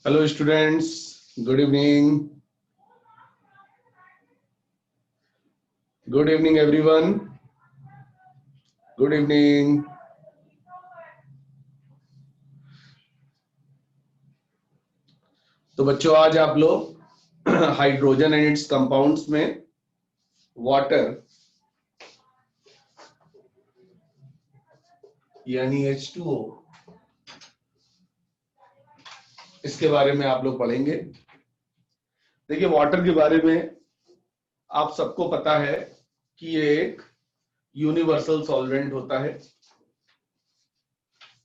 Hello students, good evening. Good evening everyone. Good evening. तो बच्चों आज आप लोग हाइड्रोजन एंड इट्स कंपाउंड्स में वाटर यानी H2O इसके बारे में आप लोग पढ़ेंगे। देखिए वाटर के बारे में आप सबको पता है कि ये एक यूनिवर्सल सॉल्वेंट होता है।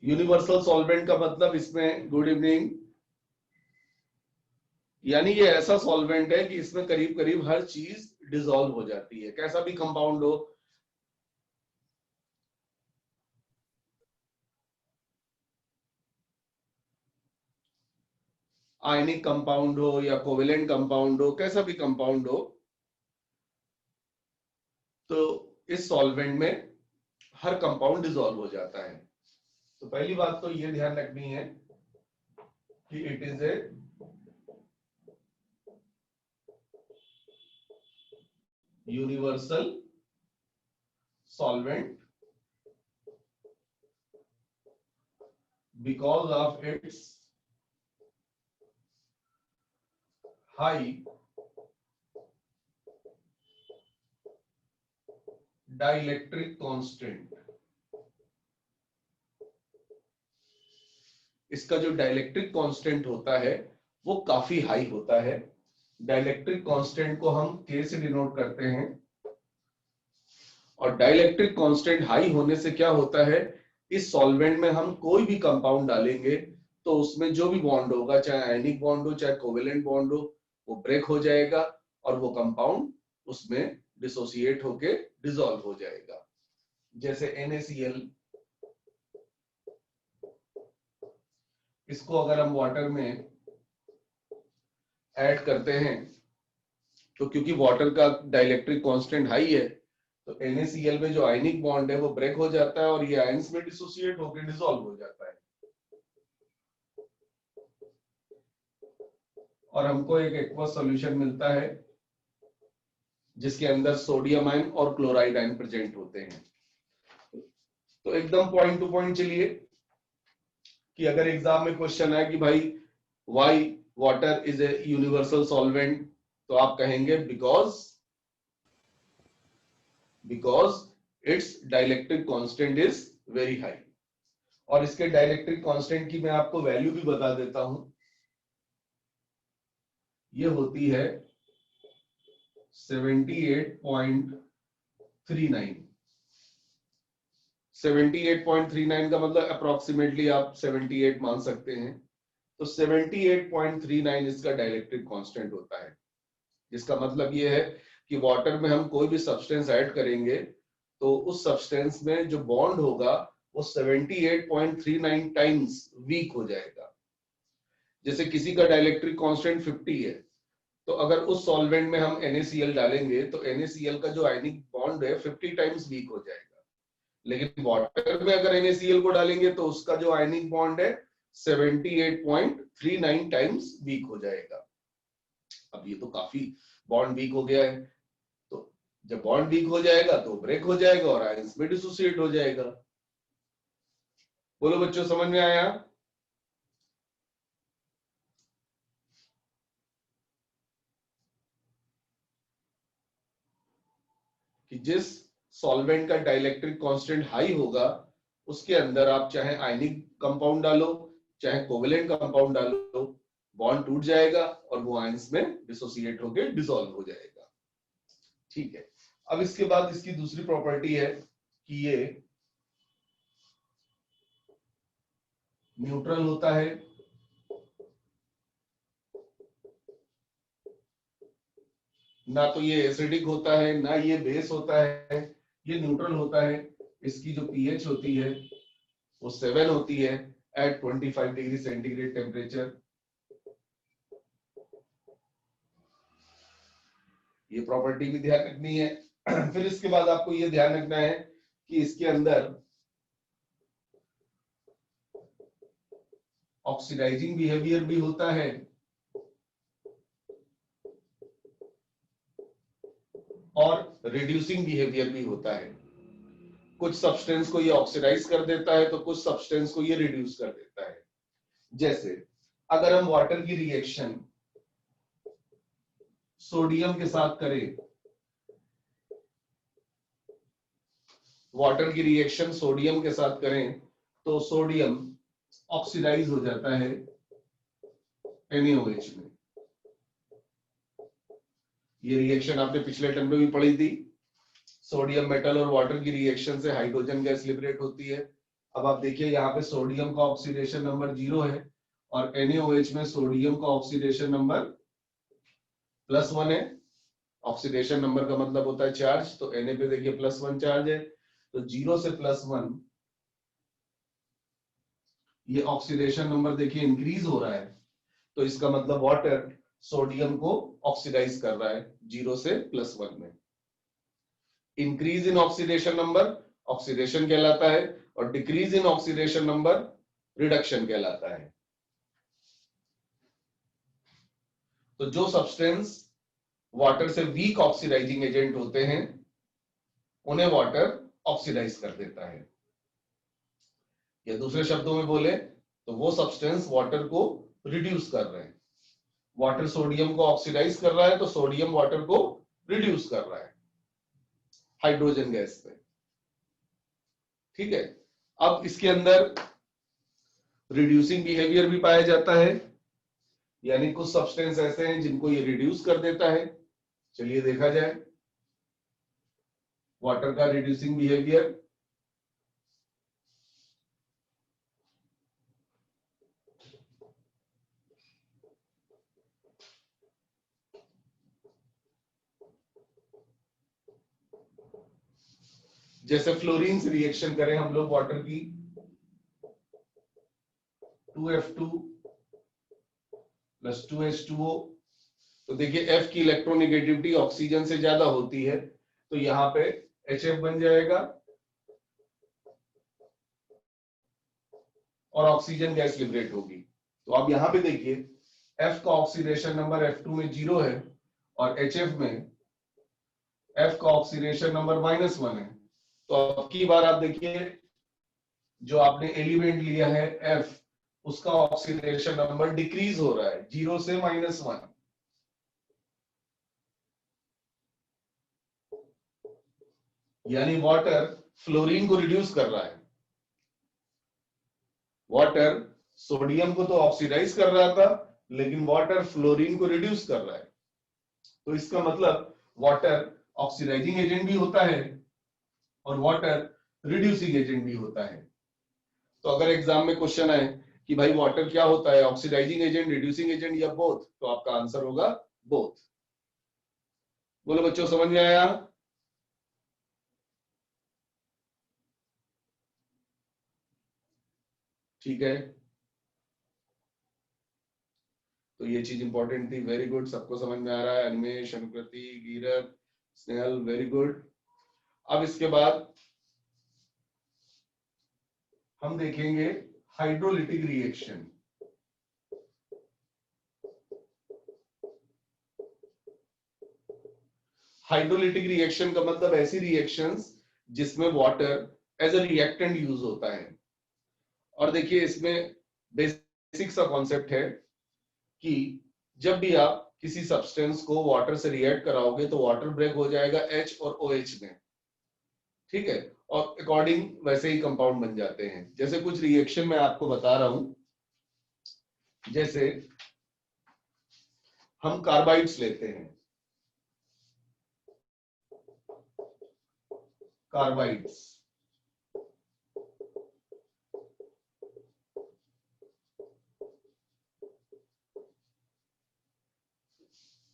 यूनिवर्सल सॉल्वेंट का मतलब इसमें गुड इवनिंग यानी ये ऐसा सॉल्वेंट है कि इसमें करीब करीब हर चीज डिसॉल्व हो जाती है, कैसा भी कंपाउंड हो। आयनिक कंपाउंड हो या कोवेलेंट कंपाउंड हो, कैसा भी कंपाउंड हो, तो इस सॉल्वेंट में हर कंपाउंड डिसॉल्व हो जाता है। तो पहली बात तो ये ध्यान रखनी है कि it is a universal solvent because of its high dielectric constant. इसका जो डाइलेक्ट्रिक कांस्टेंट होता है वो काफी हाई होता है। डाइलेक्ट्रिक कांस्टेंट को हम K से डिनोट करते हैं और डाइलेक्ट्रिक कांस्टेंट हाई होने से क्या होता है, इस सॉल्वेंट में हम कोई भी कंपाउंड डालेंगे तो उसमें जो भी बॉन्ड होगा, चाहे आयनिक बॉन्ड हो चाहे कोवेलेंट बॉन्ड हो, वो ब्रेक हो जाएगा और वो कंपाउंड उसमें डिसोसिएट होके डिसॉल्व हो जाएगा। जैसे NaCl, इसको अगर हम वाटर में ऐड करते हैं तो क्योंकि वाटर का डाइलेक्ट्रिक कांस्टेंट हाई है तो NaCl में जो आयनिक बॉन्ड है वो ब्रेक हो जाता है और ये आयंस में डिसोसिएट होकर डिसॉल्व हो जाता है और हमको एक एक्वस सॉल्यूशन मिलता है जिसके अंदर सोडियम आयन और क्लोराइड आयन प्रेजेंट होते हैं। तो एकदम पॉइंट टू पॉइंट चलिए कि अगर एग्जाम में क्वेश्चन है कि भाई why water is a universal solvent, तो आप कहेंगे because it's dielectric constant is very high. और इसके डाइलेक्ट्रिक कांस्टेंट की मैं आपको वैल्यू भी बता देता हूं, ये होती है 78.39। 78.39 का मतलब अप्रोक्सीमेटली आप 78 मान सकते हैं। तो 78.39 इसका डाइलेक्ट्रिक कांस्टेंट होता है, जिसका मतलब ये है कि वाटर में हम कोई भी सब्सटेंस ऐड करेंगे तो उस सब्सटेंस में जो बॉन्ड होगा वो 78.39 टाइम्स वीक हो जाएगा। जैसे किसी का डाइलेक्ट्रिक कांस्टेंट 50 है तो अगर उस सॉल्वेंट में हम NaCl डालेंगे तो NaCl का जो आयनिक बॉन्ड है 50 टाइम्स वीक हो जाएगा। लेकिन वाटर में अगर NaCl को डालेंगे तो उसका जो आयनिक बॉन्ड है 78.39 टाइम्स वीक हो जाएगा। अब ये तो काफी बॉन्ड वीक हो गया है, तो जब बॉन्ड वीक हो जाएगा तो ब्रेक हो जाएगा और आयंस में डिसोसिएट हो जाएगा। बोलो बच्चों, समझ में आया? कि जिस सॉल्वेंट का डाइलेक्ट्रिक कांस्टेंट हाई होगा उसके अंदर आप चाहे आयनिक कंपाउंड डालो चाहे कोवेलेंट कंपाउंड डालो, बॉन्ड टूट जाएगा और वो आयंस में डिसोसिएट होकर डिसॉल्व हो जाएगा। ठीक है, अब इसके बाद इसकी दूसरी प्रॉपर्टी है कि ये न्यूट्रल होता है। ना तो ये एसिडिक होता है ना ये बेस होता है, ये न्यूट्रल होता है। इसकी जो पीएच होती है वो 7 होती है एट 25 डिग्री सेंटीग्रेड टेम्परेचर। ये प्रॉपर्टी भी ध्यान रखनी है। फिर इसके बाद आपको ये ध्यान रखना है कि इसके अंदर ऑक्सीडाइजिंग बिहेवियर भी होता है और रिड्यूसिंग बिहेवियर भी होता है। कुछ सब्सटेंस को ये ऑक्सीडाइज कर देता है तो कुछ सब्सटेंस को ये रिड्यूस कर देता है। जैसे अगर हम वाटर की रिएक्शन सोडियम के साथ करें, वाटर की रिएक्शन सोडियम के साथ करें तो सोडियम ऑक्सीडाइज हो जाता है NaOH में। ये रिएक्शन आपने पिछले टर्म में भी पढ़ी थी। सोडियम मेटल और वाटर की रिएक्शन से हाइड्रोजन गैस लिबरेट होती है। अब आप देखिए यहाँ पे सोडियम का ऑक्सीडेशन नंबर 0 है और NaOH में सोडियम का ऑक्सीडेशन नंबर +1 है। ऑक्सीडेशन नंबर का मतलब होता है चार्ज, तो Na पे देखिए +1 चार्ज है, तो 0 से +1 ये ऑक्सीडेशन नंबर देखिए इंक्रीज हो रहा है, तो इसका मतलब वाटर सोडियम को ऑक्सीडाइज कर रहा है 0 से +1 में। Increase in oxidation number oxidation कहलाता है और decrease in oxidation number reduction कहलाता है। तो जो सब्सटेंस वाटर से वीक ऑक्सीडाइजिंग एजेंट होते हैं उन्हें वाटर ऑक्सीडाइज कर देता है, या दूसरे शब्दों में बोले तो वो सब्सटेंस वाटर को रिड्यूस कर रहे हैं। वाटर सोडियम को ऑक्सीडाइज कर रहा है तो सोडियम वाटर को रिड्यूस कर रहा है हाइड्रोजन गैस पे। ठीक है, अब इसके अंदर रिड्यूसिंग बिहेवियर भी पाया जाता है, यानी कुछ सब्सटेंस ऐसे हैं जिनको ये रिड्यूस कर देता है। चलिए देखा जाए वाटर का रिड्यूसिंग बिहेवियर। जैसे फ्लोरीन से रिएक्शन करें हम लोग वाटर की, 2F2 + 2H2O, तो देखिए F की इलेक्ट्रोनेगेटिविटी ऑक्सीजन से ज्यादा होती है, तो यहाँ पे HF बन जाएगा और ऑक्सीजन गैस लिबरेट होगी। तो अब यहाँ पे देखिए F का ऑक्सीडेशन नंबर F2 में 0 है और HF में F का ऑक्सीडेशन नंबर -1 है। तो अब की बार आप देखिए जो आपने एलिमेंट लिया है F, उसका ऑक्सीडेशन नंबर डिक्रीज हो रहा है 0 से -1। यानी वाटर फ्लोरीन को रिड्यूस कर रहा है। वाटर सोडियम को तो ऑक्सीडाइज कर रहा था, लेकिन वाटर फ्लोरीन को रिड्यूस कर रहा है। तो इसका मतलब वाटर ऑक्सीडाइजिंग एजेंट भी होता है और वाटर रिड्यूसिंग एजेंट भी होता है। तो अगर एग्जाम में क्वेश्चन आए कि भाई वाटर क्या होता है, ऑक्सीडाइजिंग एजेंट, रिड्यूसिंग एजेंट या बोथ, तो आपका आंसर होगा बोथ। बोलो बच्चों, समझ में आया? ठीक है, तो ये चीज इंपॉर्टेंट थी। वेरी गुड, सबको समझ में आ रहा है। अनिमेश, अनुकृति, गीरज, स्नेहल, वेरी गुड। अब इसके बाद हम देखेंगे हाइड्रोलिटिक रिएक्शन। हाइड्रोलिटिक रिएक्शन का मतलब ऐसी रिएक्शंस जिसमें water as a reactant use होता है। और देखिए इसमें बेसिक सा कॉन्सेप्ट है कि जब भी आप किसी सब्सटेंस को वाटर से रिएक्ट कराओगे तो वाटर ब्रेक हो जाएगा H और OH में। ठीक है, और अकॉर्डिंग वैसे ही कंपाउंड बन जाते हैं। जैसे कुछ रिएक्शन मैं आपको बता रहा हूं, जैसे हम कार्बाइड्स लेते हैं, कार्बाइड्स,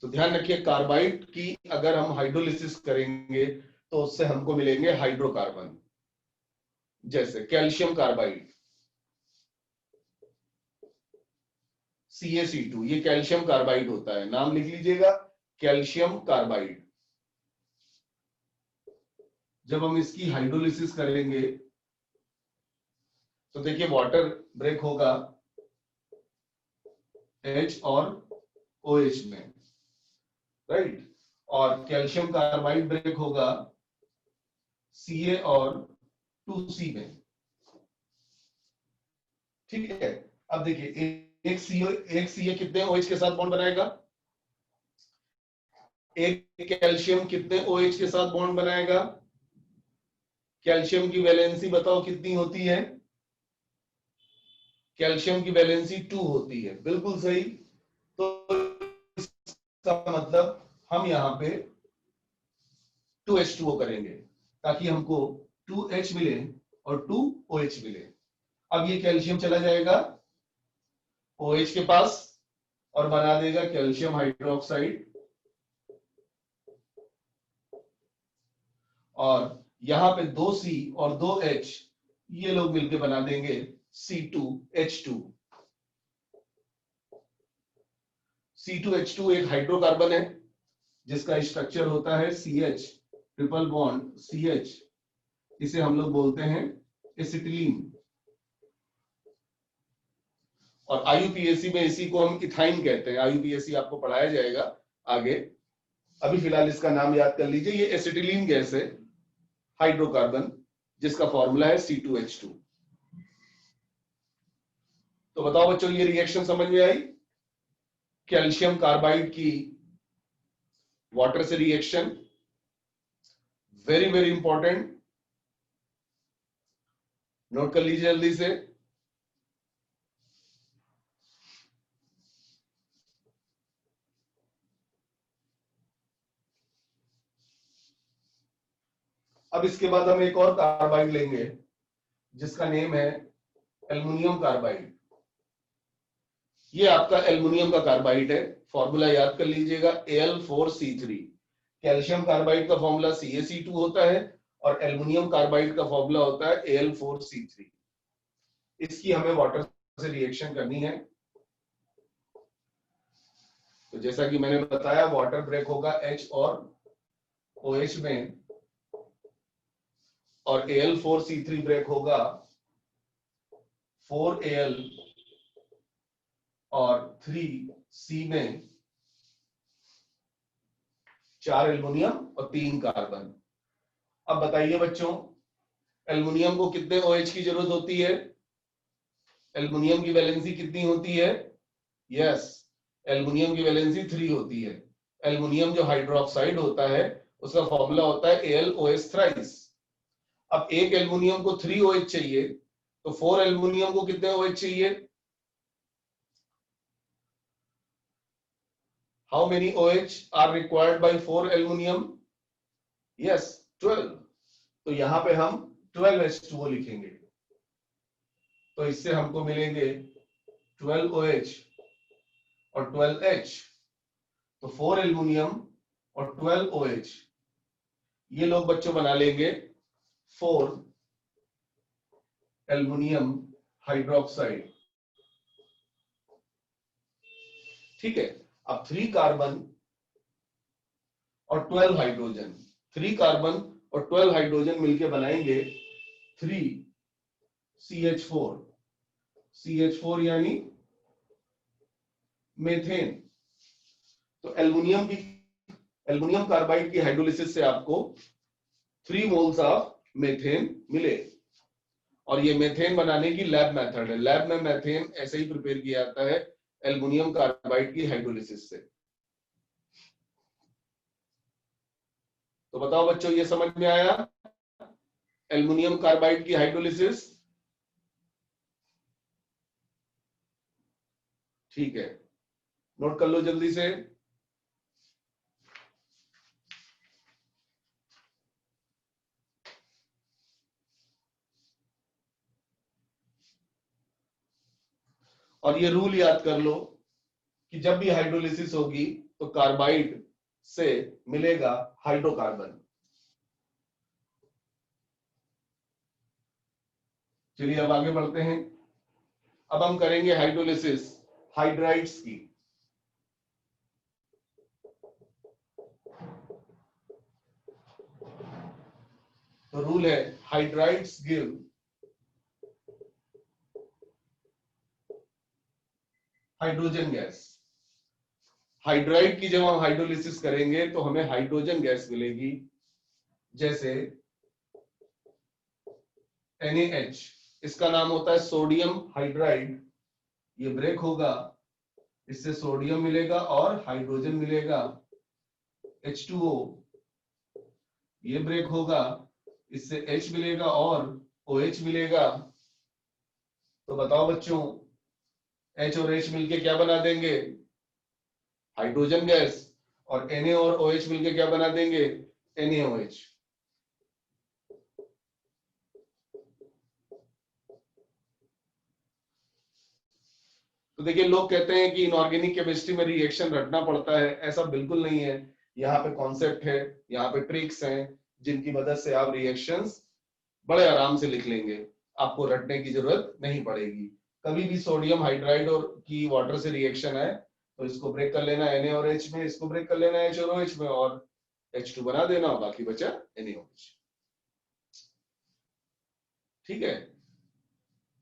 तो ध्यान रखिए कार्बाइड की अगर हम हाइड्रोलिसिस करेंगे तो उससे हमको मिलेंगे हाइड्रोकार्बन। जैसे कैल्शियम कार्बाइड CaC2, ये कैल्शियम कार्बाइड होता है, नाम लिख लीजिएगा, कैल्शियम कार्बाइड। जब हम इसकी हाइड्रोलिसिस करेंगे तो देखिए वाटर ब्रेक होगा H और OH में, राइट। और कैल्शियम कार्बाइड ब्रेक होगा Ca और 2C में, ठीक है। अब देखिए एक Ca कितने OH के साथ बॉन्ड बनाएगा, एक कैल्शियम कितने OH के साथ बॉन्ड बनाएगा, कैल्शियम की वैलेंसी बताओ कितनी होती है, कैल्शियम की वैलेंसी 2 होती है, बिल्कुल सही। तो इसका मतलब हम यहां पे 2H2O करेंगे ताकि हमको 2H मिले और 2OH मिले। अब ये कैल्शियम चला जाएगा OH के पास और बना देगा कैल्शियम हाइड्रोक्साइड, और यहां पे 2C और 2H ये लोग मिलकर बना देंगे C2H2। C2H2 एक हाइड्रोकार्बन है जिसका स्ट्रक्चर होता है CH ट्रिपल बॉन्ड CH, इसे हम लोग बोलते हैं एसिटिलीन। और IUPAC में इसी को हम इथाइन कहते हैं, IUPAC आपको पढ़ाया जाएगा आगे, अभी फिलहाल इसका नाम याद कर लीजिए। ये एसिटिलीन गैस है, हाइड्रोकार्बन, जिसका फॉर्मूला है C2H2। तो बताओ बच्चों, ये रिएक्शन समझ में आई? कैल्शियम कार्बाइड की वाटर से reaction, very very important, note कर लीजिए जल्दी से। अब इसके बाद हम एक और कार्बाइड लेंगे जिसका नेम है एल्युमिनियम कार्बाइड। ये आपका एल्युमिनियम का कार्बाइड है, फॉर्मूला याद कर लीजिएगा Al4C3। कैल्शियम कार्बाइड का फॉर्मूला CaC2 होता है और एल्युमिनियम कार्बाइड का फॉर्मूला होता है Al4C3। इसकी हमें वाटर से रिएक्शन करनी है। तो जैसा कि मैंने बताया, वाटर ब्रेक होगा H और OH में, और Al4C3 ब्रेक होगा 4Al और 3C में, 4 एल्युमिनियम और 3 कार्बन। अब बताइए बच्चों, एल्युमिनियम को कितने OH की जरूरत होती है, एल्युमिनियम की वैलेंसी कितनी होती है? यस, एल्युमिनियम की वैलेंसी 3 होती है। एल्युमिनियम जो हाइड्रोक्साइड होता है उसका फॉर्मूला होता है AlOH थ्राइस। अब एक एल्युमिनियम को 3 OH चाहिए, तो 4 एल्युमिनियम को कितने OH चाहिए? How many OH are required by 4 aluminum? Yes, 12। तो यहां पे हम 12H2O लिखेंगे, तो इससे हमको मिलेंगे 12OH और 12H। तो 4 एल्युमिनियम और 12OH, ये लोग बच्चों बना लेंगे 4 एल्युमिनियम हाइड्रोक्साइड, ठीक है। अब 3 कार्बन और 12 हाइड्रोजन, 3 कार्बन और 12 हाइड्रोजन मिलके बनाएंगे 3CH4। CH4 यानी मेथेन। तो एल्युमिनियम कार्बाइड की हाइड्रोलिसिस से आपको 3 मोल्स ऑफ मेथेन मिले। और ये मेथेन बनाने की लैब मेथड है, लैब में मेथेन ऐसे ही प्रिपेयर किया जाता है एल्युमिनियम कार्बाइड की हाइड्रोलिसिस से। तो बताओ बच्चों, ये समझ में आया एल्युमिनियम कार्बाइड की हाइड्रोलिसिस? ठीक है, नोट कर लो जल्दी से। और ये रूल याद कर लो कि जब भी हाइड्रोलिसिस होगी तो कार्बाइड से मिलेगा हाइड्रोकार्बन। चलिए अब आगे बढ़ते हैं। अब हम करेंगे हाइड्रोलिसिस हाइड्राइड्स की। तो रूल है hydrides give hydrogen gas. Hydride की जब हम हाइड्रोलिसिस करेंगे तो हमें हाइड्रोजन गैस मिलेगी, जैसे NaH, इसका नाम होता है सोडियम हाइड्राइड। ये ब्रेक होगा, इससे सोडियम मिलेगा और हाइड्रोजन मिलेगा H2O। ये ब्रेक होगा, इससे H मिलेगा और OH मिलेगा। तो बताओ बच्चों, H और H मिलके क्या बना देंगे? Hydrogen gas. और Na और OH मिलके क्या बना देंगे? NaOH। तो देखिए, लोग कहते हैं कि इनऑर्गेनिक केमिस्ट्री में रिएक्शन रटना पड़ता है, ऐसा बिल्कुल नहीं है। यहाँ पे कॉन्सेप्ट है, यहाँ पे ट्रिक्स हैं, जिनकी मदद से आप रिएक्शंस बड़े आराम से लिख लेंगे, आपको रटने की जरूरत नहीं पड़ेगी। कभी भी सोडियम हाइड्राइड और की वाटर से रिएक्शन है तो इसको ब्रेक कर लेना Na और H में, इसको ब्रेक कर लेना H और OH में, और H2 बना देना, और बाकी बचा NaOH। ठीक है,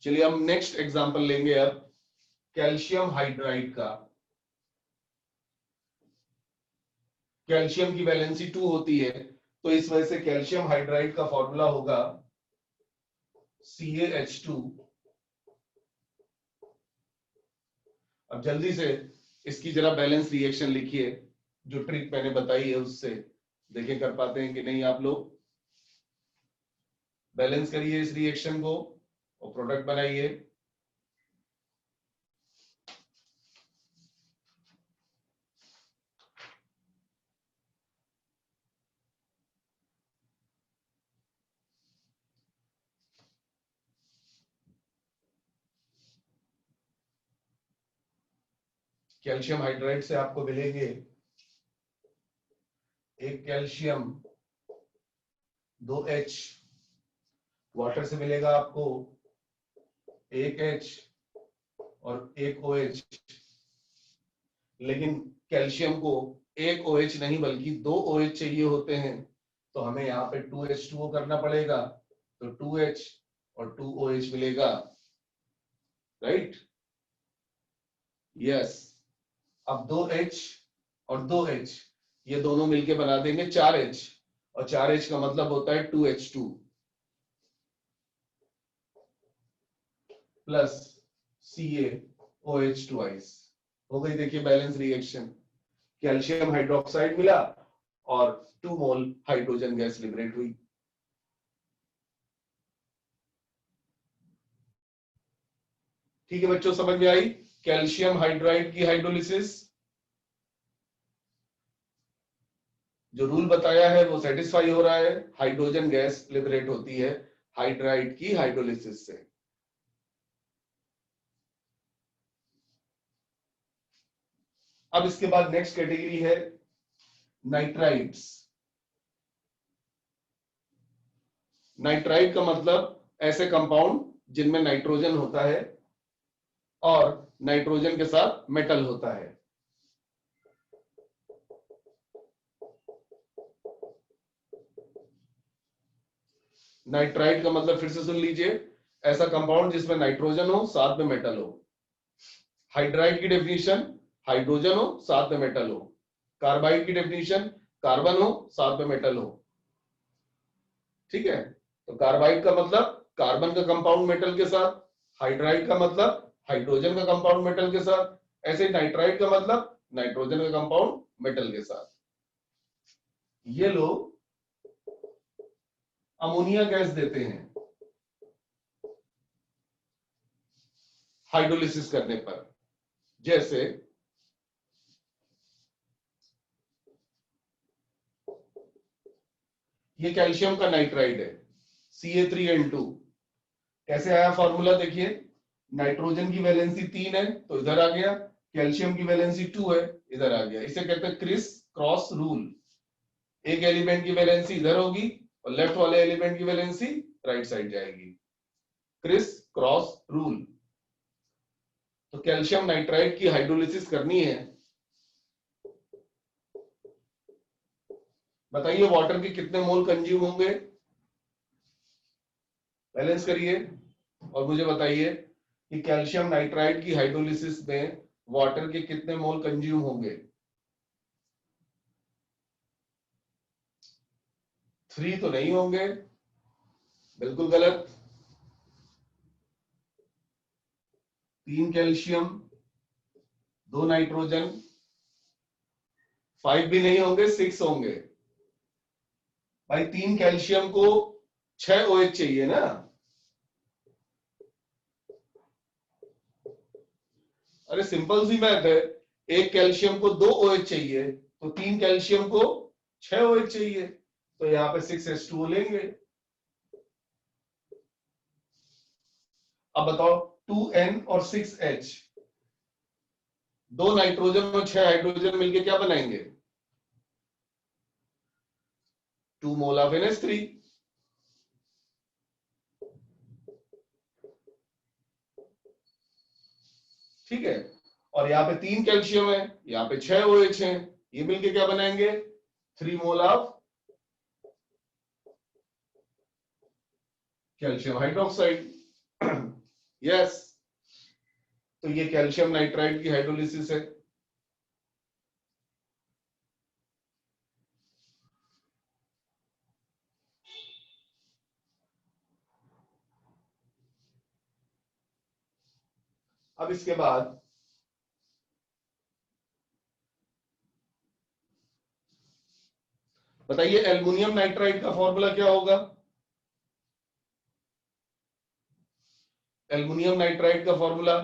चलिए हम नेक्स्ट एग्जांपल लेंगे अब कैल्शियम हाइड्राइड का। कैल्शियम की वैलेंसी 2 होती है, तो इस वजह से कैल्शियम हाइड्राइड का फॉर्मूला होगा CaH2। अब जल्दी से इसकी जरा बैलेंस रिएक्शन लिखिए, जो ट्रिक मैंने बताई है उससे देखें कर पाते हैं कि नहीं आप लोग। बैलेंस करिए इस रिएक्शन को और प्रोडक्ट बनाइए। कैल्शियम हाइड्राइड से आपको मिलेंगे एक कैल्शियम, 2H, वाटर से मिलेगा आपको एक H और एक OH। लेकिन कैल्शियम को एक OH नहीं बल्कि 2 OH चाहिए होते हैं, तो हमें यहाँ पे 2H2O करना पड़ेगा, तो 2H और 2OH मिलेगा, राइट? यस। अब 2H और 2H ये दोनों मिलके बना देंगे 4H, और 4H का मतलब होता है 2H2 प्लस CaOH ट्वाइस। हो गई देखिए बैलेंस रिएक्शन। कैल्शियम हाइड्रोक्साइड मिला और 2 मोल हाइड्रोजन गैस लिबरेट हुई। ठीक है बच्चों, समझ में आई कैल्शियम हाइड्राइड की हाइड्रोलिसिस? जो रूल बताया है वो सेटिस्फाई हो रहा है, हाइड्रोजन गैस लिबरेट होती है हाइड्राइड की हाइड्रोलिसिस से। अब इसके बाद नेक्स्ट कैटेगरी है नाइट्राइड्स। नाइट्राइड का मतलब ऐसे कंपाउंड जिनमें नाइट्रोजन होता है और नाइट्रोजन के साथ मेटल होता है। नाइट्राइड का मतलब फिर से सुन लीजिए, ऐसा कंपाउंड जिसमें नाइट्रोजन हो साथ में मेटल हो। हाइड्राइड की डेफिनेशन, हाइड्रोजन हो साथ में मेटल हो। कार्बाइड की डेफिनेशन, कार्बन हो साथ में मेटल हो। ठीक है, तो कार्बाइड का मतलब कार्बन का कंपाउंड मेटल के साथ, हाइड्राइड का मतलब हाइड्रोजन का कंपाउंड मेटल के साथ, ऐसे नाइट्राइड का मतलब नाइट्रोजन का कंपाउंड मेटल के साथ। ये लोग अमोनिया गैस देते हैं हाइड्रोलिसिस करने पर, जैसे ये कैल्शियम का नाइट्राइड है Ca3N2। कैसे आया फॉर्मूला देखिए, नाइट्रोजन की वैलेंसी 3 है तो इधर आ गया, कैल्शियम की वैलेंसी 2 है इधर आ गया। इसे कहते हैं क्रिस क्रॉस रूल। एक एलिमेंट की वैलेंसी इधर होगी और लेफ्ट वाले एलिमेंट की वैलेंसी राइट साइड जाएगी, क्रिस क्रॉस रूल। तो कैल्शियम नाइट्राइड की हाइड्रोलिसिस करनी है, बताइए वाटर के कितने मोल कंज्यूम होंगे? बैलेंस करिए और मुझे बताइए कि कैल्शियम नाइट्राइड की हाइड्रोलिसिस में वाटर के कितने मोल कंज्यूम होंगे? 3 तो नहीं होंगे, बिल्कुल गलत। 3 कैल्शियम, 2 नाइट्रोजन, 5 भी नहीं होंगे, 6 होंगे। भाई 3 कैल्शियम को 6 OH चाहिए ना। अरे सिंपल सी बात है, एक कैल्शियम को 2 OH चाहिए, तो 3 कैल्शियम को 6 OH चाहिए, तो यहाँ पे 6H2O लेंगे। अब बताओ 2N और 6H, 2 नाइट्रोजन और 6 हाइड्रोजन मिलके क्या बनाएंगे? 2 मोल ऑफ NH3। ठीक है, और यहाँ पे 3 कैल्शियम है, यहाँ पे 6 OH हैं, ये मिलके क्या बनाएंगे? 3 mole of calcium hydroxide. Yes, तो ये कैल्शियम नाइट्राइड की हाइड्रोलिसिस है। अब इसके बाद बताइए एल्युमिनियम नाइट्राइड का फॉर्मूला क्या होगा? एल्युमिनियम नाइट्राइड का फॉर्मूला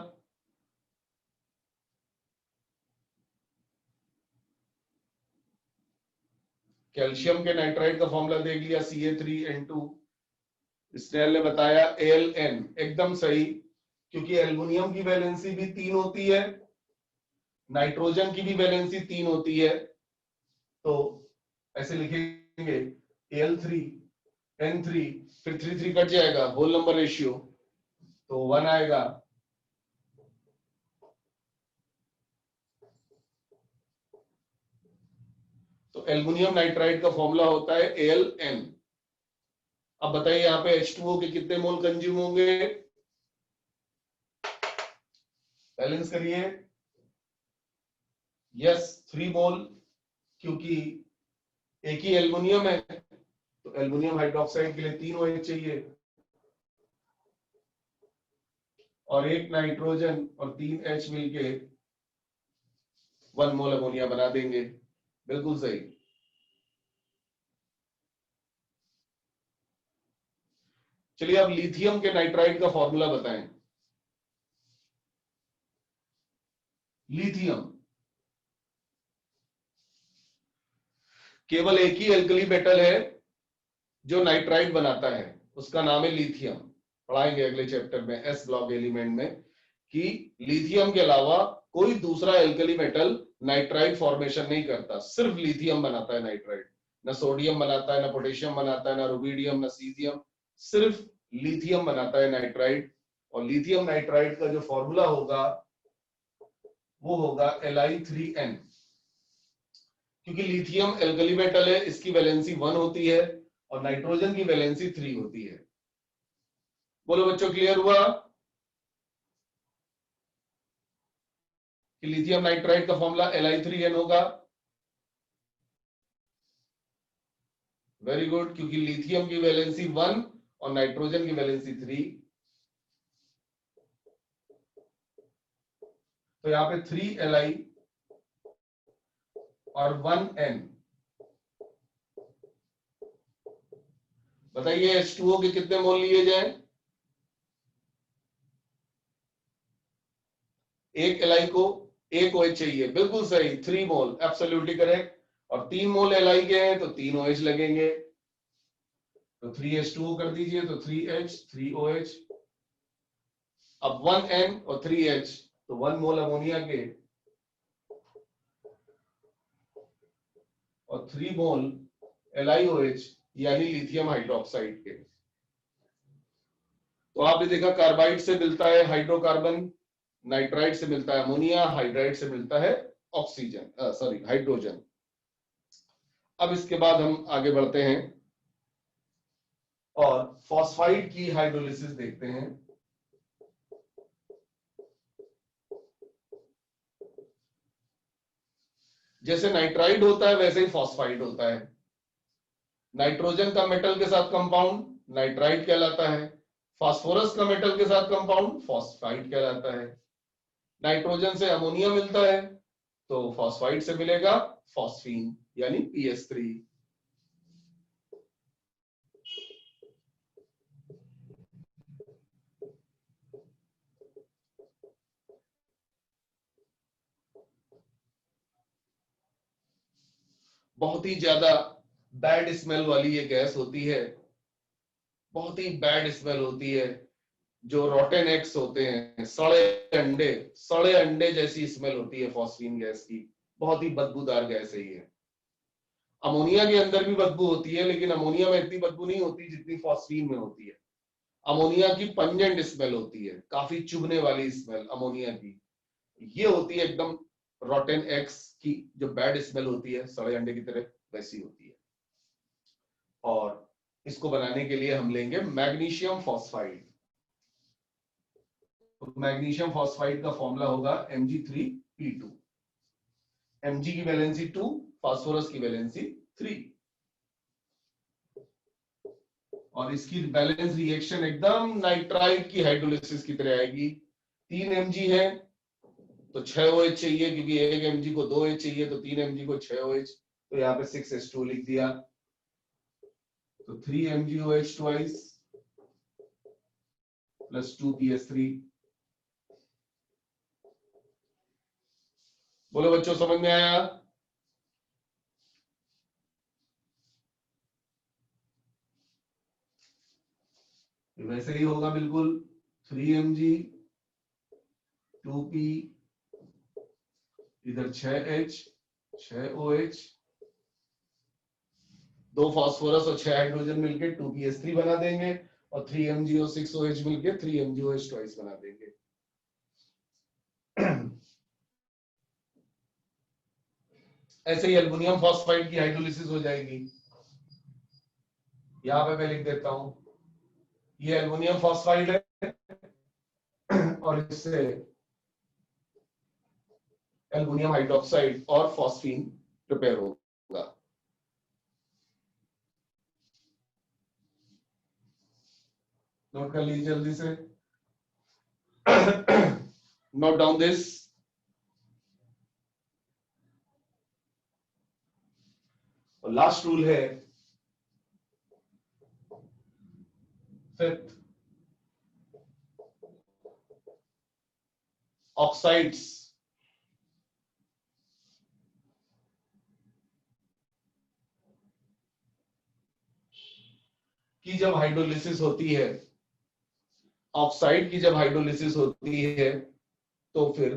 कैल्शियम के नाइट्राइड का फॉर्मूला देख लिया, Ca3N2। स्नेल ने बताया Al(N), एकदम सही, क्योंकि एल्युमिनियम की वैलेंसी भी 3 होती है, नाइट्रोजन की भी वैलेंसी 3 होती है, तो ऐसे लिखेंगे Al3N3, फिर 3 3 कट जाएगा, होल नंबर रेशियो, तो 1 आएगा। तो एल्युमिनियम नाइट्राइड का फॉर्मूला होता है Al(N). अब बताइए यहाँ पे H2O के कितने मोल कंज्यूम होंगे? बैलेंस करिए। यस, 3 मोल, क्योंकि एक ही एल्युमिनियम है, तो एल्युमिनियम हाइड्रोक्साइड के लिए 3 OH चाहिए, और एक नाइट्रोजन और 3 H मिलके 1 मोल अमोनिया बना देंगे। बिल्कुल सही। चलिए अब लिथियम के नाइट्राइड का फॉर्मूला बताएं। लिथियम केवल एक ही एल्कली मेटल है जो नाइट्राइड बनाता है, उसका नाम है लिथियम। पढ़ाएंगे अगले चैप्टर में एस ब्लॉक एलिमेंट में कि लिथियम के अलावा कोई दूसरा एल्कली मेटल नाइट्राइड फॉर्मेशन नहीं करता, सिर्फ लिथियम बनाता है नाइट्राइड। ना सोडियम बनाता है, ना पोटेशियम बनाता है, ना रुबिडियम, ना सीजियम, सिर्फ लिथियम बनाता है नाइट्राइड। और लिथियम नाइट्राइड का जो फॉर्मूला होगा वो होगा Li3N, क्योंकि लिथियम एल्कली मेटल है, इसकी वैलेंसी 1 होती है और नाइट्रोजन की वैलेंसी 3 होती है। बोलो बच्चों, क्लियर हुआ कि लिथियम नाइट्राइड का फॉर्मूला Li3N होगा? वेरी गुड, क्योंकि लिथियम की वैलेंसी 1 और नाइट्रोजन की वैलेंसी 3, तो यहाँ पे 3Li और 1N। बताइए H2O के कितने मोल लिए जाएं? एक Li को 1 OH चाहिए, बिल्कुल सही, 3 मोल, एब्सोल्युटली करेक्ट। और 3 मोल Li के हैं तो 3 OH लगेंगे, तो 3H2O कर दीजिए, तो 3H 3OH। अब 1N और 3H, तो 1 मोल अमोनिया के और 3 मोल LiOH यानी लिथियम हाइड्रोक्साइड के। तो आपने देखा कार्बाइड से मिलता है हाइड्रोकार्बन, नाइट्राइड से मिलता है अमोनिया, हाइड्राइड से मिलता है ऑक्सीजन, सॉरी हाइड्रोजन। अब इसके बाद हम आगे बढ़ते हैं और फॉस्फाइड की हाइड्रोलिसिस देखते हैं। जैसे नाइट्राइड होता है वैसे ही फॉस्फाइड होता है। नाइट्रोजन का मेटल के साथ कंपाउंड नाइट्राइड कहलाता है, फास्फोरस का मेटल के साथ कंपाउंड फॉस्फाइड कहलाता है। नाइट्रोजन से अमोनिया मिलता है तो फॉस्फाइड से मिलेगा फॉस्फीन यानी PS3। बहुत ही ज्यादा बैड स्मेल वाली ये गैस होती है, बहुत ही बैड स्मेल होती है। जो रोटेन एग्स होते हैं, सड़े अंडे जैसी स्मेल होती है फॉस्फीन गैस की, बहुत ही बदबूदार गैस है ये। अमोनिया के अंदर भी बदबू होती है, लेकिन अमोनिया में इतनी बदबू नहीं होती जितनी फॉस्फीन में होती है। अमोनिया की पंजेंट स्मेल होती है, काफी चुभने वाली स्मेल अमोनिया की। ये होती है एकदम रोटेन एग्स की जो बैड स्मेल होती है, सड़े अंडे की तरह वैसी होती है। और इसको बनाने के लिए हम लेंगे मैग्नीशियम फॉस्फाइड। तो मैग्नीशियम फॉस्फाइड का फॉर्मूला होगा Mg3P2। Mg की वैलेंसी 2, फास्फोरस की वैलेंसी 3, और इसकी बैलेंस रिएक्शन एकदम नाइट्राइड की हाइड्रोलिसिस की तरह आएगी। 3 Mg है तो 6 OH चाहिए, क्योंकि 1 Mg को 2 H चाहिए, तो 3 Mg को 6 OH, तो यहाँ पे 6H2 लिख दिया। तो 3 MgOH ट्वाइस प्लस 2 PS3। बोलो बच्चों, समझ में आया? वैसे ही होगा बिल्कुल। 3 Mg 2P, इधर 6H 6OH, 2 फास्फोरस और 6 हाइड्रोजन मिलके 2PS3 बना देंगे, और 3 MgO 6OH मिलके 3 MgOH ट्वाइस बना देंगे। ऐसे ही एल्युमिनियम फॉस्फाइड की हाइड्रोलिसिस हो जाएगी। यहां पे मैं लिख देता हूं, ये एल्युमिनियम फॉस्फाइड है और इससे एल्युमिनियम हाइड्रोक्साइड और फॉस्फीन प्रिपेयर होगा। नोट कर लीजिए जल्दी से। Note down this. Last rule है फिफ्थ, ऑक्साइड्स की जब हाइड्रोलिसिस होती है, ऑक्साइड की जब हाइड्रोलिसिस होती है, तो फिर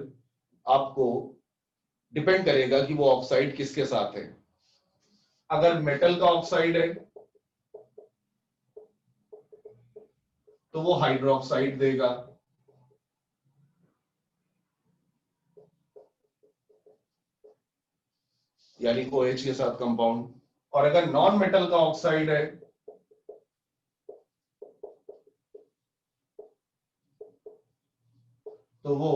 आपको डिपेंड करेगा कि वो ऑक्साइड किसके साथ है। अगर मेटल का ऑक्साइड है तो वो हाइड्रोक्साइड देगा, यानी OH के साथ कंपाउंड। और अगर नॉन मेटल का ऑक्साइड है तो वो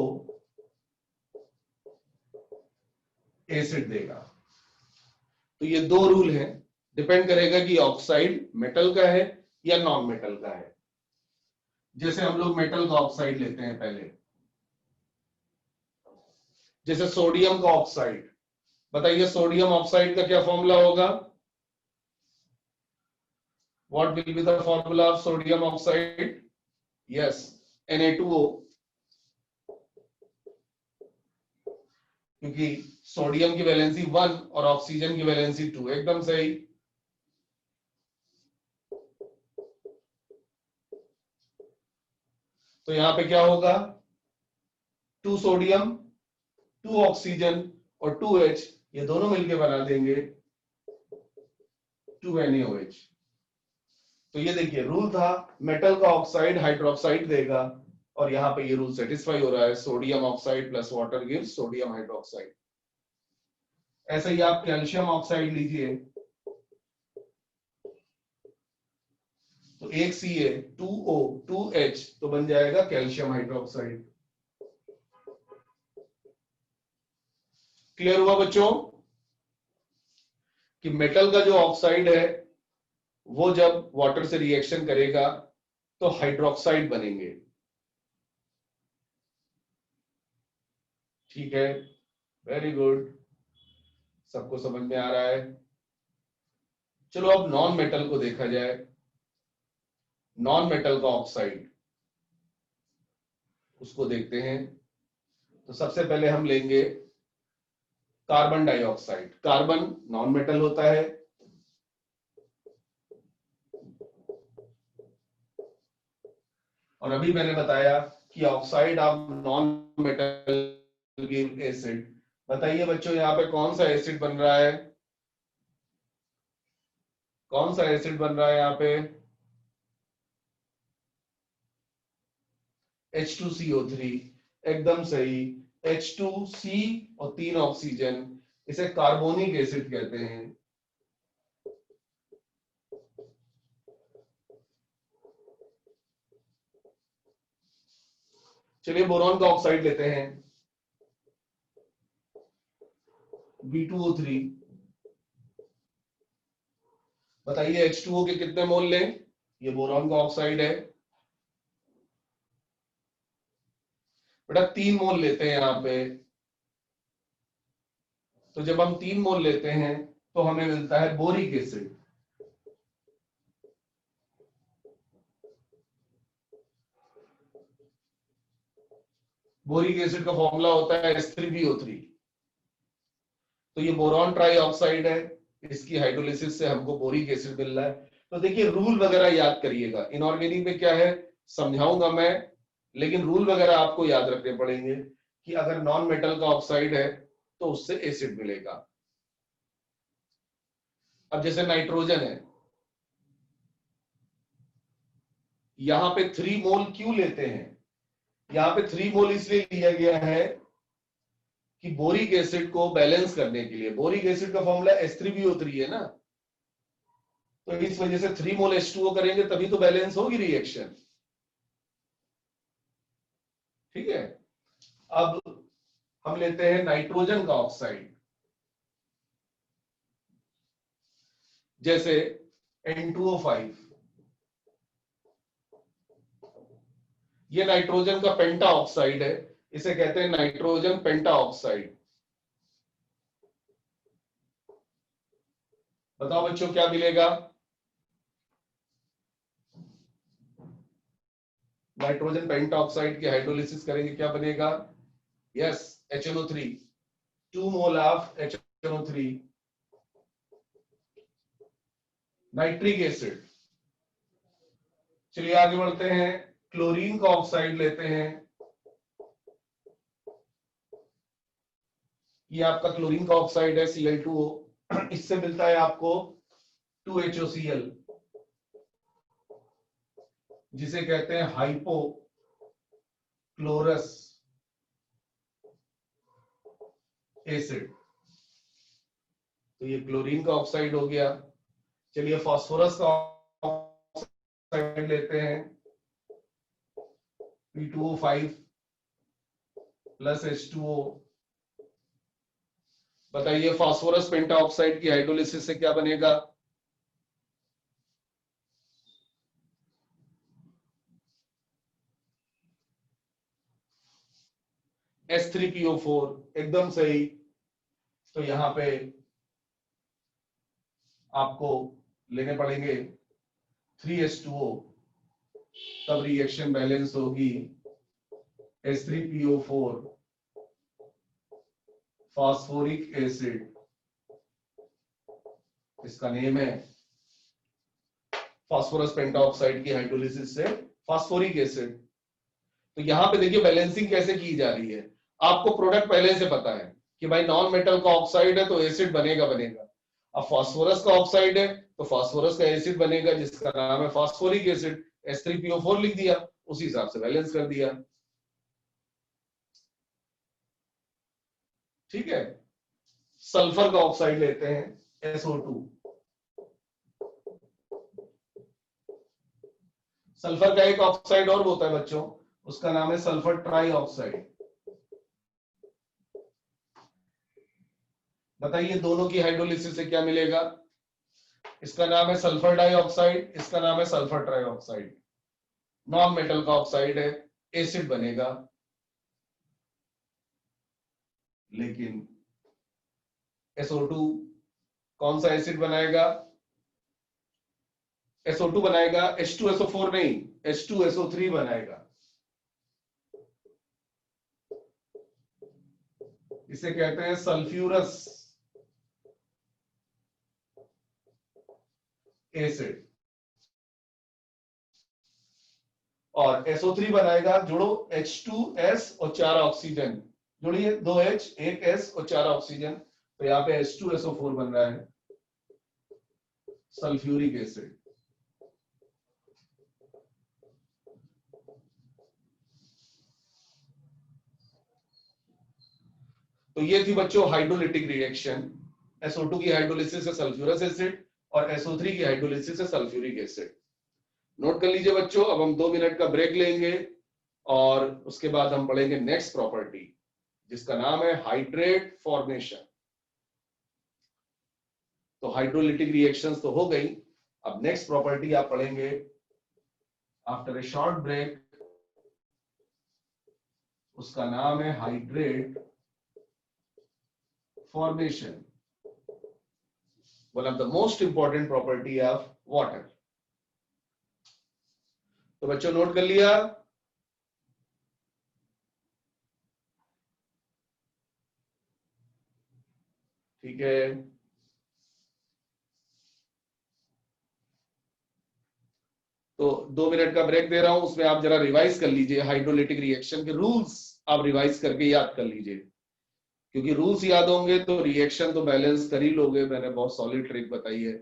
एसिड देगा। तो ये 2 रूल हैं, डिपेंड करेगा कि ऑक्साइड मेटल का है या नॉन मेटल का है। जैसे हम लोग मेटल का ऑक्साइड लेते हैं पहले, जैसे सोडियम का ऑक्साइड। बताइए सोडियम ऑक्साइड का क्या फॉर्मूला होगा? What will be the formula of sodium oxide? Yes, Na2O, क्योंकि सोडियम की वैलेंसी 1 और ऑक्सीजन की वैलेंसी 2। एकदम सही। तो यहां पे क्या होगा? 2 सोडियम 2 ऑक्सीजन और 2H, ये दोनों मिलके बना देंगे 2 NaOH। तो ये देखिए रूल था, मेटल का ऑक्साइड हाइड्रोक्साइड देगा, और यहां पे ये रूल सेटिस्फाई हो रहा है, sodium oxide plus water gives sodium hydroxide. ऐसे ही आप कैल्शियम ऑक्साइड लीजिए, तो एक Ca 2O 2H तो बन जाएगा कैल्शियम हाइड्रोक्साइड। क्लियर हुआ बच्चों? कि मेटल का जो ऑक्साइड है वो जब वाटर से रिएक्शन करेगा तो हाइड्रोक्साइड बनेंगे। ठीक है, वेरी गुड, सबको समझ में आ रहा है। चलो अब नॉन मेटल को देखा जाए। नॉन मेटल का ऑक्साइड उसको देखते हैं। तो सबसे पहले हम लेंगे carbon dioxide. Carbon non metal होता है, और अभी मैंने बताया कि oxide of non metal give acid. बताइए बच्चों, यहाँ पे कौन सा एसिड बन रहा है? कौन सा एसिड बन रहा है यहाँ पे? H2CO3, एकदम सही। H2C और 3 ऑक्सीजन, इसे कार्बोनिक एसिड कहते हैं। चलिए बोरॉन का ऑक्साइड लेते हैं, B2O3। बताइए H2O के कितने मोल लें? ये बोरॉन का ऑक्साइड है बेटा, 3 मोल लेते हैं यहाँ पे। तो जब हम 3 मोल लेते हैं तो हमें मिलता है बोरिक एसिड। बोरिक एसिड का फॉर्मूला होता है H3PO3। तो ये बोरॉन ट्राई ऑक्साइड है, इसकी हाइड्रोलिसिस से हमको बोरिक एसिड मिल रहा है। तो देखिए रूल वगैरह याद करिएगा। इनऑर्गेनिक में क्या है समझाऊंगा मैं, लेकिन रूल वगैरह आपको याद रखने पड़ेंगे कि अगर नॉन मेटल का ऑक्साइड है तो उससे एसिड मिलेगा। अब जैसे नाइट्रोजन है, यहां पे 3 मोल क्यों लेते हैं? यहां पे 3 मोल इसलिए लिया गया है कि बोरिक एसिड को बैलेंस करने के लिए। बोरिक एसिड का फॉर्मूला H3PO3 है ना, तो इस वजह से 3 मोल H2O करेंगे तभी तो बैलेंस होगी रिएक्शन। ठीक है, अब हम लेते हैं नाइट्रोजन का ऑक्साइड, जैसे N2O5। ये नाइट्रोजन का पेंटा ऑक्साइड है, इसे कहते हैं नाइट्रोजन पेंटा ऑक्साइड। बताओ बच्चों क्या मिलेगा? नाइट्रोजन पेंटा ऑक्साइड की हाइड्रोलिसिस करेंगे, क्या बनेगा? Yes, HNO3, 2 mole of HNO3। Nitric acid. चलिए आगे बढ़ते हैं, क्लोरीन का ऑक्साइड लेते हैं। ये आपका क्लोरीन का ऑक्साइड है, Cl2O। इससे मिलता है आपको 2HOCl, जिसे कहते हैं हाइपो क्लोरस एसिड। तो ये क्लोरीन का ऑक्साइड हो गया। चलिए फास्फोरस का ऑक्साइड लेते हैं, P2O5 प्लस H2O। बताइए फास्फोरस पेंटा ऑक्साइड की हाइड्रोलिसिस से क्या बनेगा? H3PO4, एकदम सही। तो यहां पे आपको लेने पड़ेंगे 3H2O, तब रिएक्शन बैलेंस होगी। H3PO4 फास्फोरिक एसिड, इसका नेम है। फास्फोरस पेंटाऑक्साइड की हाइड्रोलिसिस से फास्फोरिक एसिड। तो यहां पे देखिए बैलेंसिंग कैसे की जा रही है। आपको प्रोडक्ट पहले से पता है कि भाई नॉन मेटल का ऑक्साइड है तो एसिड बनेगा बनेगा। अब फास्फोरस का ऑक्साइड है तो फास्फोरस का एसिड बनेगा, जिसका नाम है फास्फोरिक एसिड। H3PO4 लिख दिया, उसी हिसाब से बैलेंस कर दिया। ठीक है, सल्फर का ऑक्साइड लेते हैं, SO2। सल्फर का एक ऑक्साइड और होता है बच्चों, उसका नाम है सल्फर ट्राई ऑक्साइड। बताइए दोनों की हाइड्रोलिसिस से क्या मिलेगा? इसका नाम है सल्फर डाइऑक्साइड, इसका नाम है सल्फर ट्राइऑक्साइड। नॉन मेटल का ऑक्साइड है, एसिड बनेगा। लेकिन SO2 कौन सा एसिड बनाएगा? SO2 बनाएगा, H2SO4 नहीं, H2SO3 बनाएगा। इसे कहते हैं सल्फ्यूरस एसिड। और SO3 बनाएगा, जोड़ो, H2S और 4 ऑक्सीजन, जोड़िए 2 H 1 S और 4 ऑक्सीजन, तो यहाँ पे H2SO4 बन रहा है, सल्फ्यूरिक एसिड। तो ये थी बच्चों हाइड्रोलिटिक रिएक्शन, SO2 की हाइड्रोलिसिस से सल्फ्यूरस एसिड और SO3 की हाइड्रोलिसिस से सल्फ्यूरिक एसिड। नोट कर लीजिए बच्चों। अब हम 2 मिनट का ब्रेक लेंगे और उसके बाद हम पढ़ेंगे नेक्स्ट प्रॉपर्टी, जिसका नाम है हाइड्रेट फॉर्मेशन। तो हाइड्रोलिटिक रिएक्शंस तो हो गई, अब नेक्स्ट प्रॉपर्टी आप पढ़ेंगे आफ्टर ए शॉर्ट ब्रेक, उसका नाम है hydrate formation, one of the most important property of water. तो बच्चों नोट कर लिया? ठीक है, तो 2 मिनट का ब्रेक दे रहा हूं, उसमें आप जरा रिवाइज कर लीजिए हाइड्रोलिटिक रिएक्शन के रूल्स, आप रिवाइज करके याद कर लीजिए, क्योंकि रूल्स याद होंगे तो रिएक्शन तो बैलेंस कर ही लोगे। मैंने बहुत सॉलिड ट्रिक बताई है।